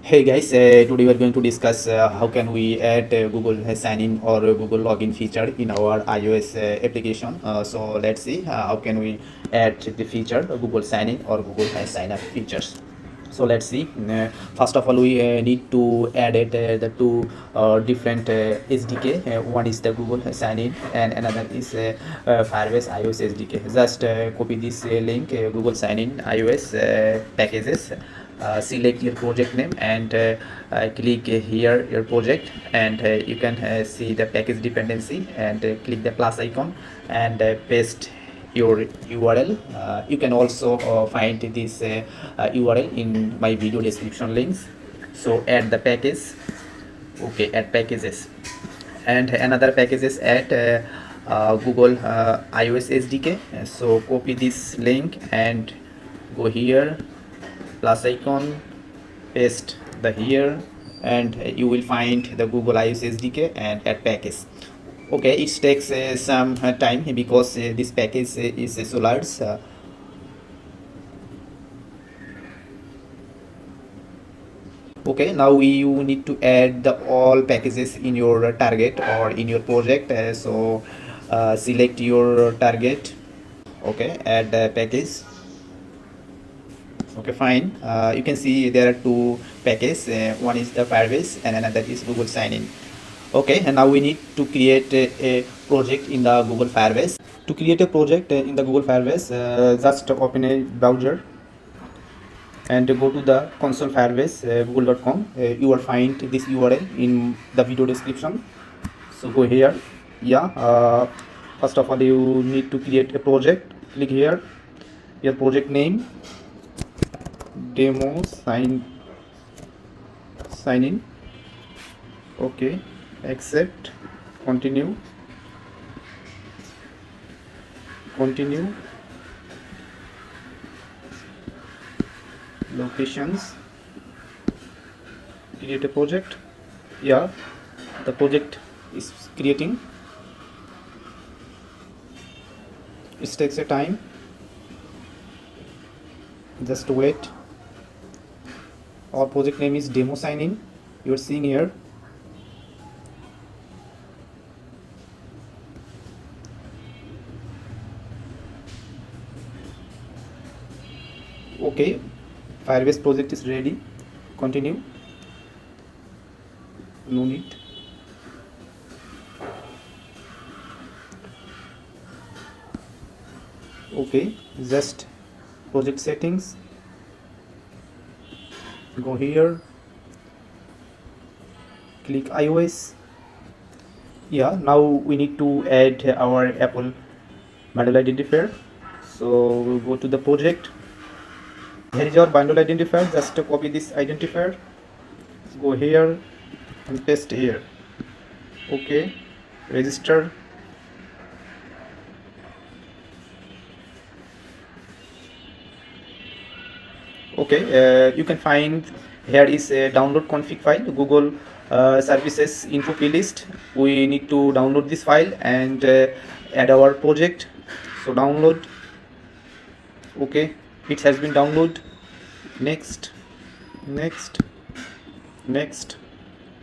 Hey guys, today we are going to discuss how can we add Google sign in or Google login feature in our iOS application. So let's see how can we add the feature Google sign in or Google sign up features. So let's see. First of all, we need to add it the two different SDK. One is the Google sign in and another is Firebase iOS SDK. Just copy this link, Google sign in iOS packages. Select your project name and click here your project, and you can see the package dependency, and click the plus icon and paste your URL. You can also find this URL in my video description links. So add the package. Okay, add packages, and another package is add Google iOS SDK. So copy this link and go here, plus icon, paste the here, and you will find the Google iOS SDK and add package. Okay, it takes some time because this package is so large. Okay, now you need to add the all packages in your target or in your project. So select your target. Okay, add the package. Okay, fine. You can see there are two packages. One is the Firebase and another is Google sign in. Okay, and now we need to create a project in the Google Firebase. To create a project in the Google Firebase, just open a browser and go to the console Firebase google.com. You will find this URL in the video description. So go here. First of all, you need to create a project. Click here, your project name, demo sign in. Okay, accept, continue, locations, create a project. The project is creating. It takes a time, just wait. Our project name is demo sign in. You are seeing here. Okay, Firebase project is ready. Continue. No need. Okay, just project settings. Go here, click iOS. Now we need to add our Apple bundle identifier. So we'll go to the project. Here is our bundle identifier. Just copy this identifier, go here and paste here. Okay, register. Okay, you can find here is a download config file, Google services Info.plist. We need to download this file and add our project. So download. Okay, it has been downloaded. Next,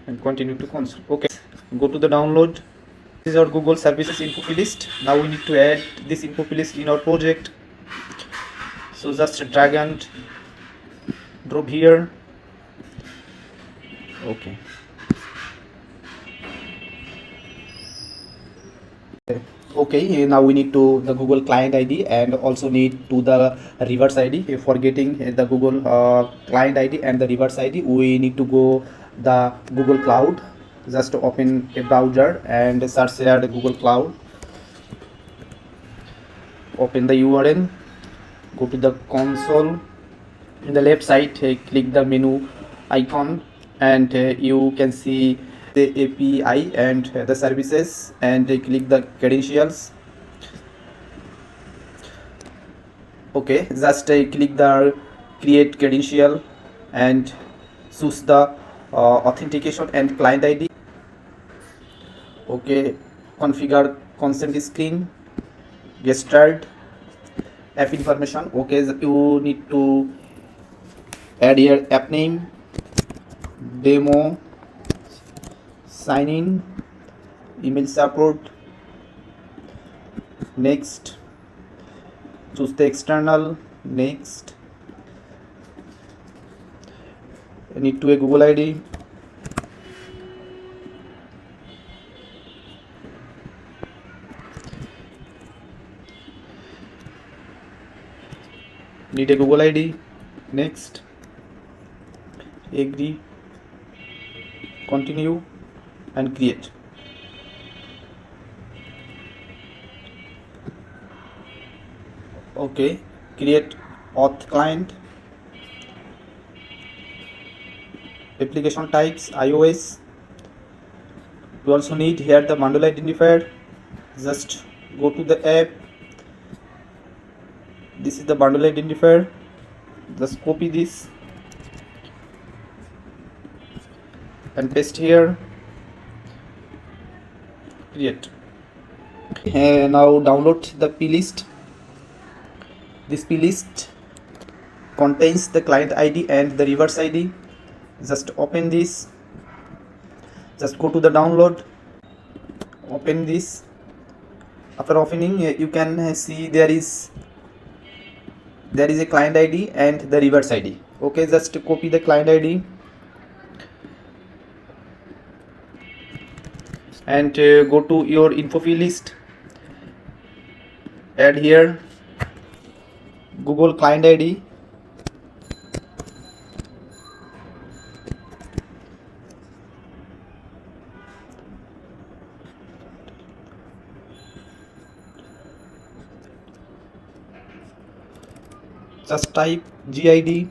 and continue to console. Okay, go to the download. This is our Google services Info.plist. Now we need to add this Info.plist in our project. So just drag and drop here. Okay, now we need to the Google client ID and also need to the reverse ID. For getting the Google client ID and the reverse ID, we need to go the Google Cloud. Just open a browser and search here the Google Cloud. Open the URL, go to the console. In the left side, click the menu icon, and you can see the API and the services, and click the credentials. Okay, just click the create credential and choose the authentication and client ID. Okay, configure consent screen, get started, app information. Okay, you need to add here app name, demo, sign in, email support. Next, choose the external. Next, need to a Google ID. Need a Google ID. Next, agree, continue, and create. Okay, create auth client. Application types iOS. We also need here the bundle identifier. Just go to the app. This is the bundle identifier. Just copy this and paste here. Create. Now download the plist. This plist contains the client ID and the reverse ID. Just open this. Just go to the download. Open this. After opening, you can see there is a client ID and the reverse ID. Okay, just copy the client ID and go to your Info.plist. Add here Google client ID. Just type GID,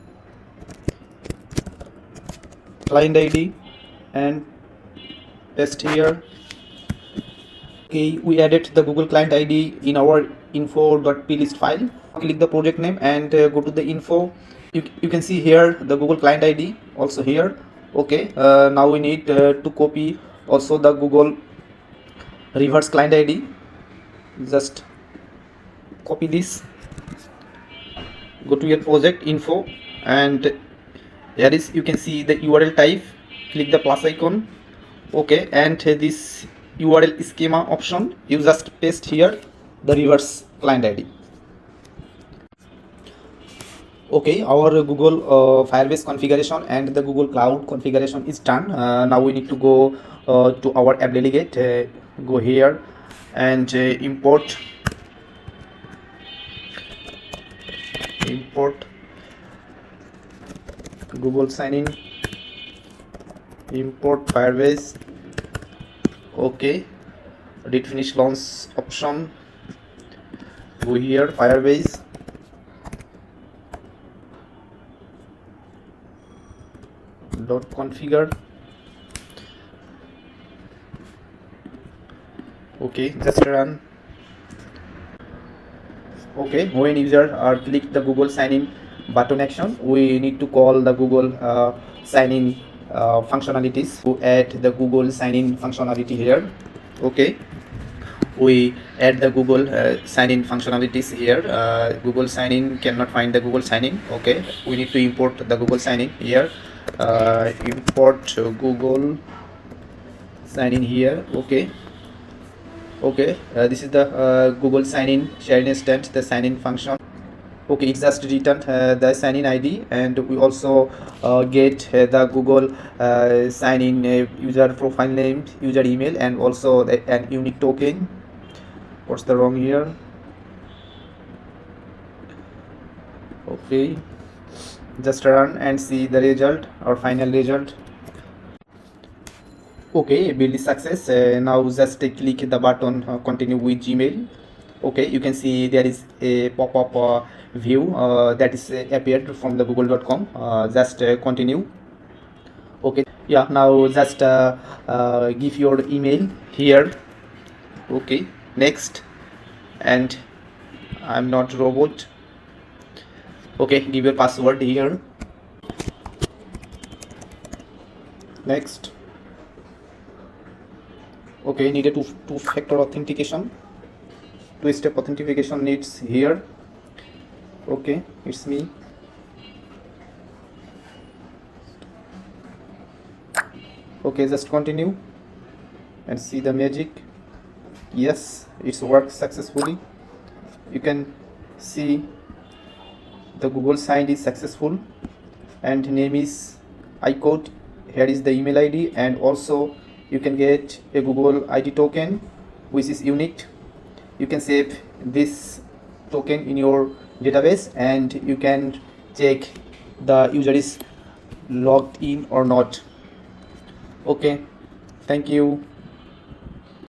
client ID, and paste here. Okay, we added the Google client ID in our info.plist file. Click the project name and go to the info. You can see here the Google client ID also here. Okay, now we need to copy also the Google reverse client ID. Just copy this. Go to your project info and here is, you can see the URL type. Click the plus icon. Okay, and this URL schema option, you just paste here the reverse client ID. Okay, our Google Firebase configuration and the Google Cloud configuration is done. Now we need to go to our app delegate. Go here and import Google sign-in, import Firebase. Okay, did finish launch option. Go here, Firebase. .configure. Okay, just run. Okay, when user click the Google sign-in button action, we need to call the Google sign-in functionalities to add the Google sign-in functionality here. Okay, we add the Google sign-in functionalities here. Google sign-in cannot find the Google sign-in. Okay, we need to import the Google sign-in here. Import Google sign-in here. Okay, this is the Google sign-in shared instance, the sign-in function. Okay, it just returned the sign-in ID, and we also get the Google sign-in user profile name, user email, and also an unique token. What's the wrong here? Okay, just run and see the result or final result. Okay, build is success. Now just click the button continue with Gmail. Okay, you can see there is a pop-up view that is appeared from the google.com. Just continue. Okay, yeah, now just give your email here. Okay, next, and I'm not robot. Okay, give your password here. Next. Okay, needed two-factor authentication. Two-step authentication needs here. Okay, it's me. Okay, just continue and see the magic. Yes, it's worked successfully. You can see the Google sign is successful and name is iCode. Here is the email ID, and also you can get a Google ID token which is unique. You can save this token in your database and you can check the user is logged in or not. Okay, thank you.